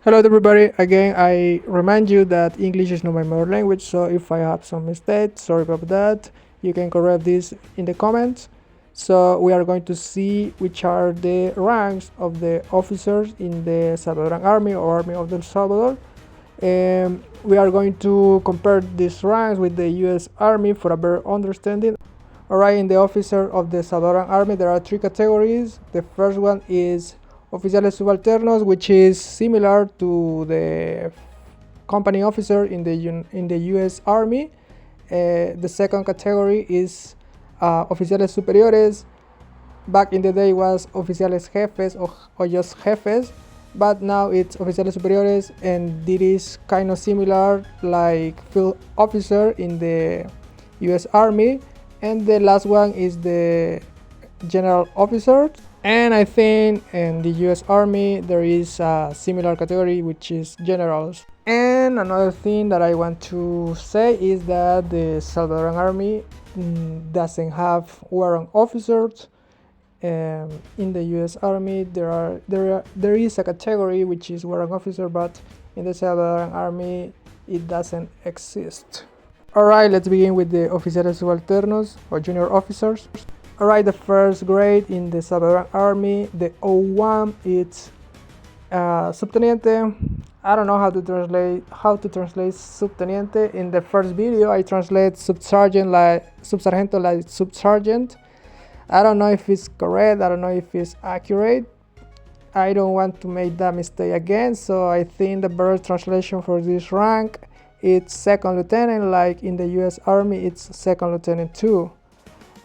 Hello everybody, again I remind you that English is not my mother language, so if I have some mistakes, sorry about that. You can correct this in the comments. So we are going to see which are the ranks of the officers in the Salvadoran Army or Army of El Salvador. We are going to compare these ranks with the US Army for a better understanding. Alright, in the officer of the Salvadoran Army there are three categories. The first one is Oficiales Subalternos, which is similar to the company officer in the US Army. The second category is Oficiales Superiores. Back in the day was Oficiales Jefes or just Jefes, but now it's Oficiales Superiores, and it is kind of similar like field officer in the US Army. And the last one is the general officer. And I think in the US Army there is a similar category, which is generals. And another thing that I want to say is that the Salvadoran Army doesn't have warrant officers. In the US Army there is a category which is warrant officer, but in the Salvadoran Army it doesn't exist. Alright, let's begin with the Oficiales Subalternos or junior officers. Alright, the first grade in the Salvadoran Army, the O1, it's subteniente. I don't know how to translate subteniente. In the first video, I translate subsergent like subsergent. I don't know if it's correct. I don't know if it's accurate. I don't want to make that mistake again. So I think the better translation for this rank it's second lieutenant. Like in the U.S. Army, it's second lieutenant too.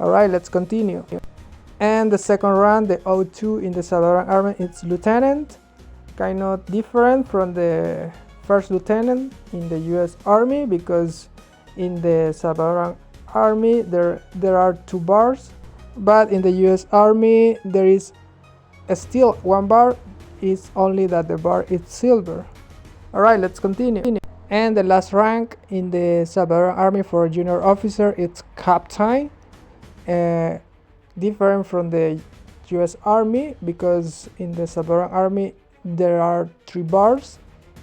Alright, let's continue. And the second rank, the O2 in the Salvadoran Army, it's lieutenant. Kind of different from the first lieutenant in the US Army, because in the Salvadoran Army there are 2 bars, but in the US Army there is still 1 bar. It's only that the bar is silver. Alright, let's continue. And the last rank in the Salvadoran Army for a junior officer, it's captain. Different from the US Army, because in the Salvadoran Army there are 3 bars.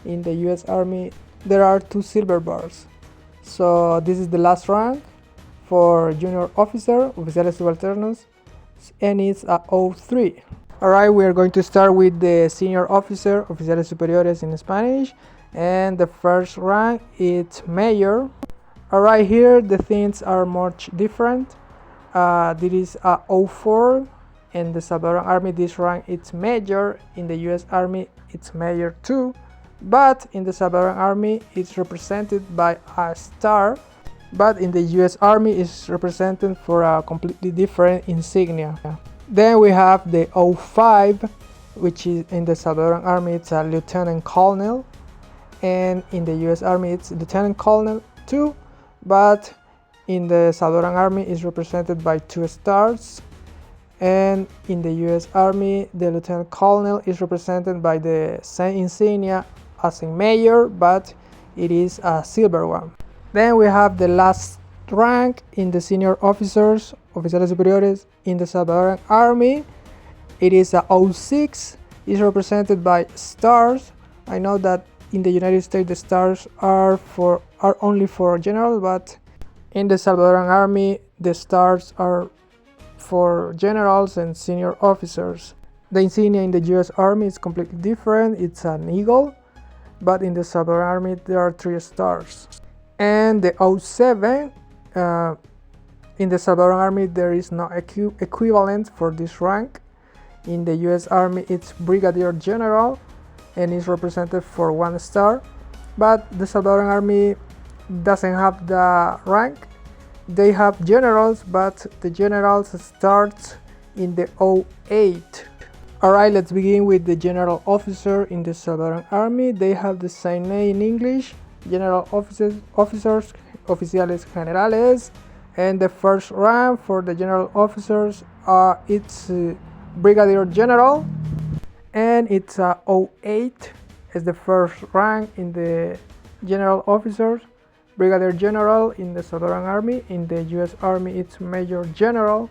In the US Army there are 2 silver bars. So this is the last rank for junior officer, Oficiales Subalternos, and it's a O3. Alright, we are going to start with the senior officer, Oficiales Superiores in Spanish, and the first rank it's major. Alright, here the things are much different. This is a O4 in the Salvadoran Army. This rank it's major. In the US Army it's major too, but in the Salvadoran Army it's represented by a star, but in the US Army it's represented for a completely different insignia. Then we have the O5, which is in the Salvadoran Army it's a lieutenant colonel, and in the US Army it's lieutenant colonel too, but in the Salvadoran Army is represented by 2 stars, and in the US Army the lieutenant colonel is represented by the same insignia as in major, but it is a silver one. Then we have the last rank in the senior officers, Oficiales Superiores in the Salvadoran Army. It is a O6, is represented by stars. I know that in the United States the stars are only for general, but in the Salvadoran Army the stars are for generals and senior officers. The insignia in the US Army is completely different. It's an eagle, but in the Salvadoran Army there are 3 stars. And the O7, in the Salvadoran Army there is no equivalent for this rank. In the US Army it's brigadier general and is represented for 1 star, but the Salvadoran Army doesn't have the rank. They have generals, but the generals start in the O8. Alright, let's begin with the general officer in the Salvadoran Army. They have the same name in English, general officers, oficiales generales, and the first rank for the general officers it's brigadier general, and it's a O8 is the first rank in the general officers. Brigadier General in the Salvadoran Army. In the US Army it's Major General.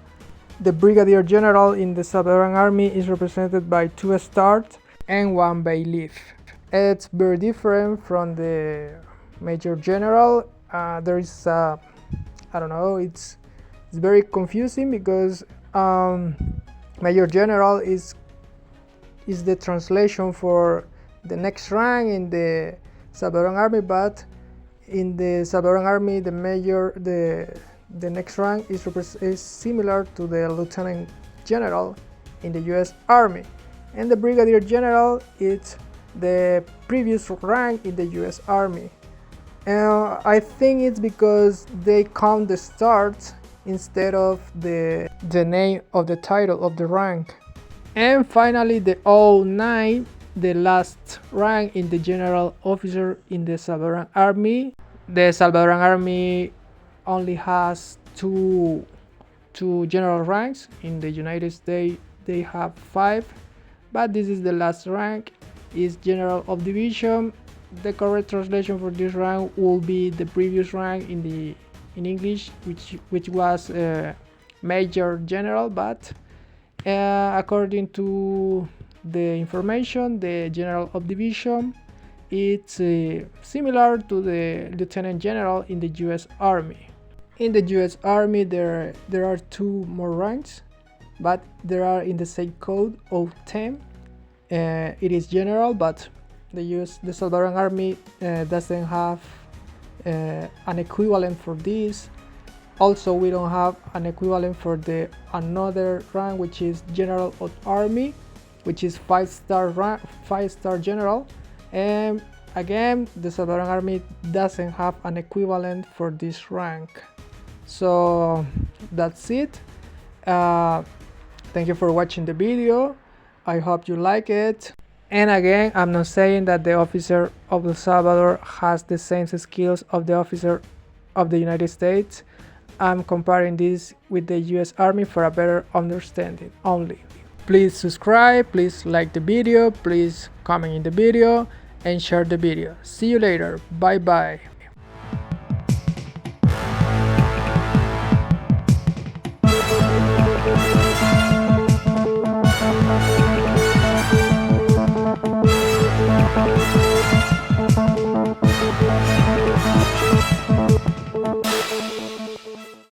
The Brigadier General in the Salvadoran Army is represented by 2 stars and 1 bailiff. It's very different from the major general. There is I don't know, it's very confusing because major general is the translation for the next rank in the Salvadoran army, but in the Salvadoran army the next rank is similar to the lieutenant general in the US Army, and the brigadier general is the previous rank in the US Army. I think it's because they count the stars instead of the name of the title of the rank. And finally, the 09, the last rank in the general officer in the Salvadoran Army. The Salvadoran Army only has two general ranks. In the United States, they have 5, but this is the last rank. Is general of division. The correct translation for this rank will be the previous rank in English, which was major general, but according to the information, the general of division, it's similar to the lieutenant general in the US Army. In the US Army there are 2 more ranks, but they are in the same code of 10. It is general, but the Salvadoran Army doesn't have an equivalent for this. Also, we don't have an equivalent for the another rank, which is General of Army, which is 5-star rank, 5-star general. And again, the Salvadoran Army doesn't have an equivalent for this rank. So that's it. Thank you for watching the video. I hope you like it. And again, I'm not saying that the officer of El Salvador has the same skills of the officer of the United States. I'm comparing this with the US Army for a better understanding only. Please subscribe, please like the video, please comment in the video and share the video. See you later. Bye bye.